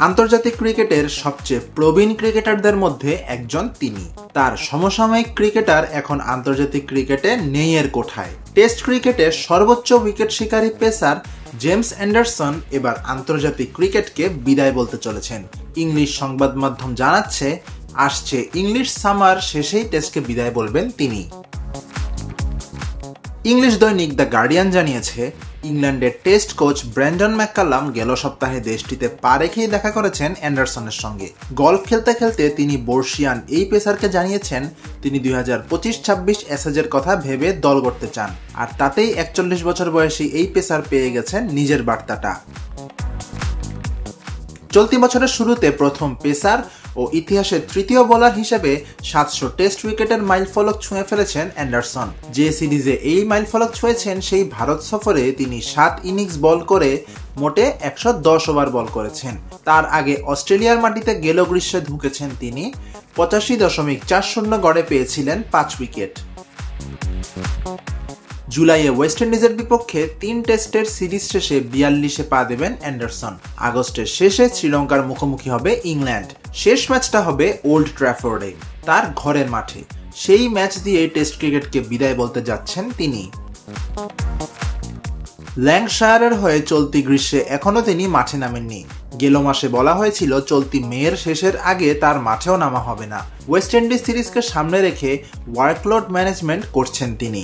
আন্তর্জাতিক ক্রিকেটের সবচেয়ে প্রবীণ ক্রিকেটারদের মধ্যে একজন তিনি। তার সমসাময়িক ক্রিকেটার এখন আন্তর্জাতিক ক্রিকেটে নেই এর কোঠায়। টেস্ট ক্রিকেটে সর্বোচ্চ উইকেট শিকারী পেসার জেমস অ্যান্ডারসন এবার আন্তর্জাতিক ক্রিকেটকে বিদায় বলতে চলেছেন। ইংলিশ সংবাদ মাধ্যম জানাচ্ছে, আসছে ইংলিশ সামার শেষেই টেস্টকে বিদায় বলবেন তিনি। ইংলিশ দৈনিক দ্য গার্ডিয়ান জানিয়েছে, ইংল্যান্ডের টেস্ট কোচ ব্র্যান্ডন ম্যাককালাম গেল সপ্তাহে দেশটিতে পা রেখেই দেখা করেছেন অ্যান্ডারসনের সঙ্গে। গলফ খেলতে খেলতে তিনি বর্ষিয়ান এই পেসারকে জানিয়েছেন তিনি 2025-26 অ্যাসেজের কথা ভেবে দল গড়তে চান, আর তাতেই 41 বছর বয়সী এই পেসার পেয়ে গেছেন নিজের বার্তাটা। চলতি বছরের শুরুতে প্রথম পেসার ও ইতিহাসের তৃতীয় বোলার হিসেবে 700 টেস্ট উইকেটের মাইলফলক ছুঁয়ে ফেলেছেন অ্যান্ডারসন। যে সিরিজে এই মাইলফলক ছুঁয়েছেন সেই ভারত সফরে তিনি 7 ইনিংস বল করে মোটে 110 ওভার বল করেছেন। তার আগে অস্ট্রেলিয়ার মাটিতে গেল গ্রীষ্মে ঢুকেছেন তিনি 85.40 গড়ে পেয়েছিলেন 5 উইকেট। জুলাইয়ে ওয়েস্ট ইন্ডিজের বিপক্ষে 3 টেস্টের সিরিজ শেষে 42-এ পা দেবেন অ্যান্ডারসন। আগস্টের শেষে শ্রীলঙ্কার মুখোমুখি হবে ইংল্যান্ড। শেষ ম্যাচটা হবে ওল্ড ট্র্যাফোর্ডে, তার ঘরের মাঠে। সেই ম্যাচ দিয়ে টেস্ট ক্রিকেটকে বিদায় বলতে যাচ্ছেন তিনি। ল্যাঙ্কাশায়ারের হয়ে চলতি গ্রীষ্মে এখনও তিনি মাঠে নামেননি। গেল মাসে বলা হয়েছিল চলতি মের শেষের আগে তার মাঠেও নামা হবে না। ওয়েস্ট ইন্ডিজ সিরিজকে সামনে রেখে ওয়ার্কলোড ম্যানেজমেন্ট করছেন তিনি।